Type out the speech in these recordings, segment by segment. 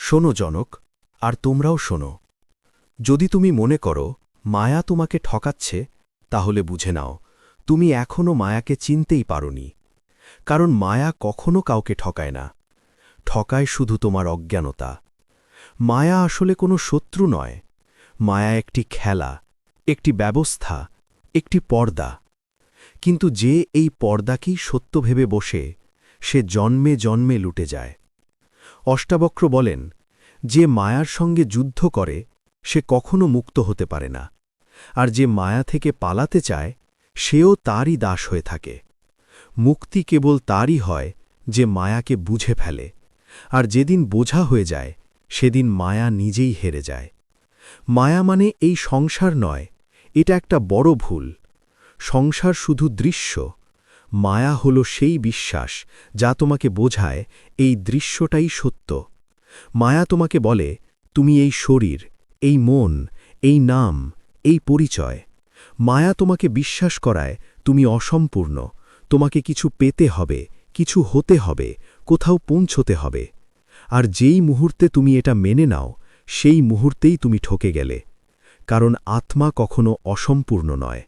শোনো জনক, আর তোমরাও শোনো। যদি তুমি মনে করো মায়া তোমাকে ঠকাচ্ছে, তাহলে বুঝে নাও তুমি এখনও মায়াকে চিনতেই পারোনি। কারণ মায়া কখনো কাউকে ঠকায় না, ঠকায় শুধু তোমার অজ্ঞানতা। মায়া আসলে কোনো শত্রু নয়, মায়া একটি খেলা, একটি ব্যবস্থা, একটি পর্দা। কিন্তু যে এই পর্দাকেই সত্য ভেবে বসে, সে জন্মে জন্মে লুটে যায়। অষ্টাবক্র বলেন, যে মায়ার সঙ্গে যুদ্ধ করে সে কখনো মুক্ত হতে পারে না, আর যে মায়া থেকে পালাতে চায় সেও তারই দাস হয়ে থাকে। মুক্তি কেবল তারই হয় যে মায়াকে বুঝে ফেলে, আর যেদিন বোঝা হয়ে যায় সেদিন মায়া নিজেই হেরে যায়। মায়া মানে এই সংসার নয়, এটা একটা বড় ভুল। সংসার শুধু দৃশ্য, মায়া হল সেই বিশ্বাস যা তোমাকে বোঝায় এই দৃশ্যটাই সত্য। মায়া তোমাকে বলে, তুমি এই শরীর, এই মন, এই নাম, এই পরিচয়। মায়া তোমাকে বিশ্বাস করায় তুমি অসম্পূর্ণ, তোমাকে কিছু পেতে হবে, কিছু হতে হবে, কোথাও পৌঁছতে হবে। আর যেই মুহূর্তে তুমি এটা মেনে নাও, সেই মুহূর্তেই তুমি ঠকে গেলে। কারণ আত্মা কখনো অসম্পূর্ণ নয়,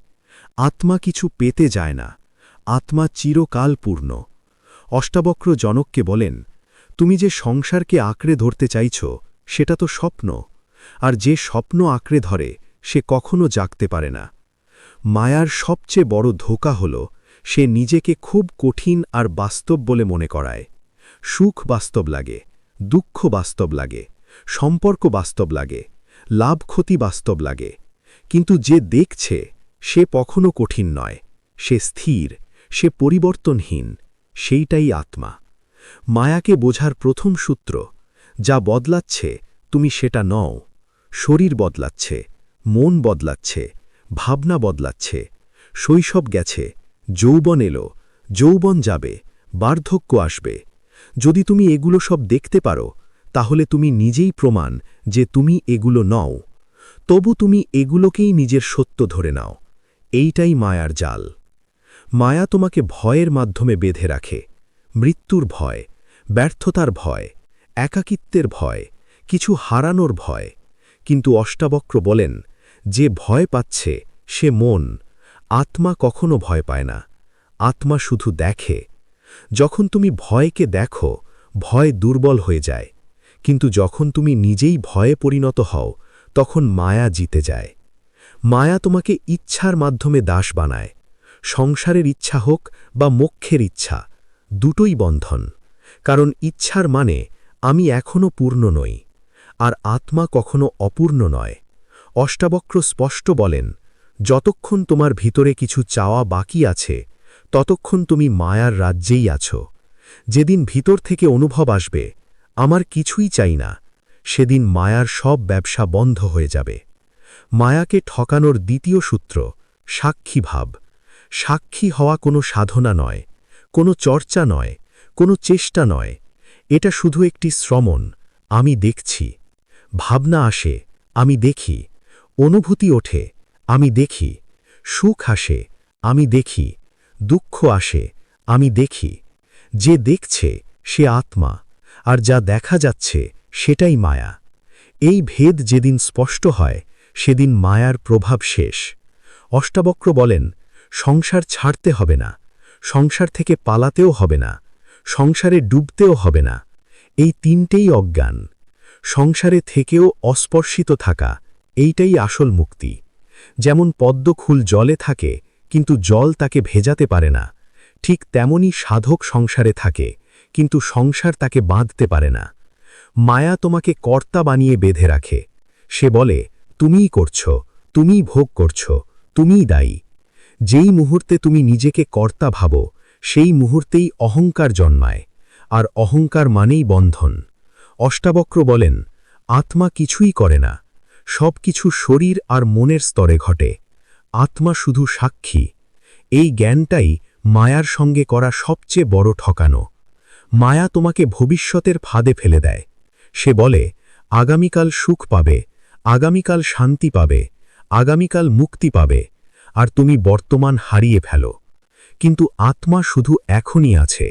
আত্মা কিছু পেতে যায় না, আত্মা চিরকাল পূর্ণ। অষ্টাবক্র জনককে বলেন, তুমি যে সংসারকে আঁকড়ে ধরতে চাইছ সেটা তো স্বপ্ন, আর যে স্বপ্ন আঁকড়ে ধরে সে কখনো জাগতে পারে না। মায়ার সবচেয়ে বড় ধোঁকা হল সে নিজেকে খুব কঠিন আর বাস্তব বলে মনে করায়। সুখ বাস্তব লাগে, দুঃখ বাস্তব লাগে, সম্পর্ক বাস্তব লাগে, লাভ ক্ষতি বাস্তব লাগে। কিন্তু যে দেখছে সে কখনো কঠিন নয়, সে স্থির, সে পরিবর্তনহীন, সেইটাই আত্মা। মায়াকে বোঝার প্রথম সূত্র, যা বদলাচ্ছে তুমি সেটা নও। শরীর বদলাচ্ছে, মন বদলাচ্ছে, ভাবনা বদলাচ্ছে। শৈশব গেছে, যৌবন এলো, যৌবন যাবে, বার্ধক্য আসবে। যদি তুমি এগুলো সব দেখতে পারো, তাহলে তুমি নিজেই প্রমাণ যে তুমি এগুলো নও। তবু তুমি এগুলোকেই নিজের সত্য ধরে নাও। এইটাই মায়ার জাল। মায়া তোমাকে ভয়ের মাধ্যমে বেঁধে রাখে, মৃত্যুর ভয়, ব্যর্থতার ভয়, একাকিত্বের ভয়, কিছু হারানোর ভয়। কিন্তু অষ্টাবক্র বলেন, যে ভয় পাচ্ছে সে মন, আত্মা কখনো ভয় পায় না, আত্মা শুধু দেখে। যখন তুমি ভয়কে দেখো, ভয় দুর্বল হয়ে যায়। কিন্তু যখন তুমি নিজেই ভয়ে পরিণত হও, তখন মায়া জিতে যায়। মায়া তোমাকে ইচ্ছার মাধ্যমে দাস বানায়। সংসারের ইচ্ছা হোক বা মোক্ষের ইচ্ছা, দুটোই বন্ধন। কারণ ইচ্ছার মানে আমি এখনো পূর্ণ নই, আর আত্মা কখনো অপূর্ণ নয়। অষ্টাবক্র স্পষ্ট বলেন, যতক্ষণ তোমার ভিতরে কিছু চাওয়া বাকি আছে, ততক্ষণ তুমি মায়ার রাজ্যেই আছো। যেদিন ভিতর থেকে অনুভব আসবে, আমার কিছুই চাই না, সেদিন মায়ার সব ব্যবসা বন্ধ হয়ে যাবে। মায়াকে ঠকানোর দ্বিতীয় সূত্র, সাক্ষী ভাব। সাক্ষী হওয়া কোনো সাধনা নয়, কোনো চর্চা নয়, কোনো চেষ্টা নয়। এটা শুধু একটি শ্রমণ, আমি দেখছি। ভাবনা আসে, আমি দেখি। অনুভূতি ওঠে, আমি দেখি। সুখ আসে, আমি দেখি। দুঃখ আসে, আমি দেখি। যে দেখছে সে আত্মা, আর যা দেখা যাচ্ছে সেটাই মায়া। এই ভেদ যেদিন স্পষ্ট হয়, সেদিন মায়ার প্রভাব শেষ। অষ্টাবক্র বলেন, সংসার ছাড়তে হবে না, সংসার থেকে পালাতেও হবে না, সংসারে ডুবতেও হবে না। এই তিনটেই অজ্ঞান। সংসারে থেকেও অস্পর্শিত থাকা, এইটাই আসল মুক্তি। যেমন পদ্মফুল জলে থাকে, কিন্তু জল তাকে ভেজাতে পারে না, ঠিক তেমনি সাধক সংসারে থাকে, কিন্তু সংসার তাকে বাঁধতে পারে না। মায়া তোমাকে কর্তা বানিয়ে বেঁধে রাখে। সে বলে, তুমিই করছ, তুমিই ভোগ করছ, তুমিই দায়ী। যেই মুহূর্তে তুমি নিজেকে কর্তা ভাবো, সেই মুহূর্তেই অহংকার জন্মায়, আর অহংকার মানেই বন্ধন। অষ্টাবক্র বলেন, আত্মা কিছুই করে না, সব কিছু শরীর আর মনের স্তরে ঘটে। আত্মা শুধু সাক্ষী। এই জ্ঞানটাই মায়ার সঙ্গে করা সবচেয়ে বড় ঠকানো। মায়া তোমাকে ভবিষ্যতের ফাঁদে ফেলে দেয়। সে বলে, আগামীকাল সুখ পাবে, আগামীকাল শান্তি পাবে, আগামীকাল মুক্তি পাবে, আর তুমি বর্তমান হারিয়ে ফেলো। কিন্তু আত্মা শুধু এখনই আছে।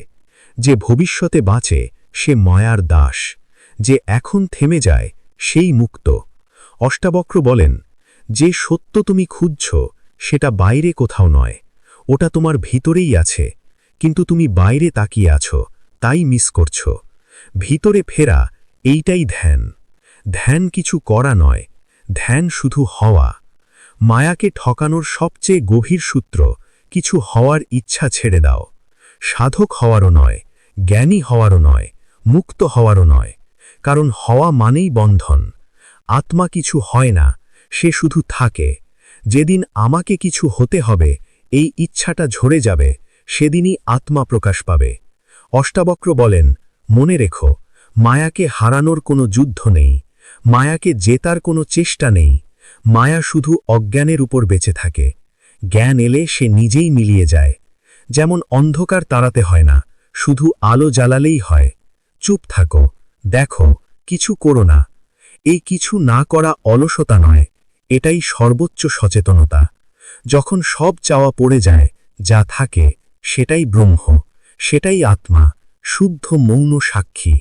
যে ভবিষ্যতে বাঁচে সে মায়ার দাস, যে এখন থেমে যায় সেই মুক্ত। অষ্টাবক্র বলেন, যে সত্য তুমি খুঁজছ সেটা বাইরে কোথাও নয়, ওটা তোমার ভিতরেই আছে, কিন্তু তুমি বাইরে তাকিয়ে আছো, তাই মিস করছ। ভিতরে ফেরা, এইটাই ধ্যান। ধ্যান কিছু করা নয়, ধ্যান শুধু হওয়া। মায়াকে ঠকানোর সবচেয়ে গভীর সূত্র, কিছু হওয়ার ইচ্ছা ছেড়ে দাও। সাধক হওয়ারও নয়, জ্ঞানী হওয়ারও নয়, মুক্ত হওয়ারও নয়, কারণ হওয়া মানেই বন্ধন। আত্মা কিছু হয় না, সে শুধু থাকে। যেদিন আমাকে কিছু হতে হবে, এই ইচ্ছাটা ঝরে যাবে, সেদিনই আত্মা প্রকাশ পাবে। অষ্টাবক্র বলেন, মনে রেখো, মায়াকে হারানোর কোনো যুদ্ধ নেই, মায়াকে জেতার কোনো চেষ্টা নেই। মায়া শুধু অজ্ঞানের উপর বেঁচে থাকে। জ্ঞান এলে সে নিজেই মিলিয়ে যায়। যেমন অন্ধকার তাড়াতে হয় না, শুধু আলো জ্বালালেই হয়। চুপ থাকো, দেখো, কিছু করো না। এই কিছু না করা অলসতা নয়, এটাই সর্বোচ্চ সচেতনতা। যখন সব চাওয়া পড়ে যায়, যা থাকে সেটাই ব্রহ্ম, সেটাই আত্মা, শুদ্ধ মৌন সাক্ষী।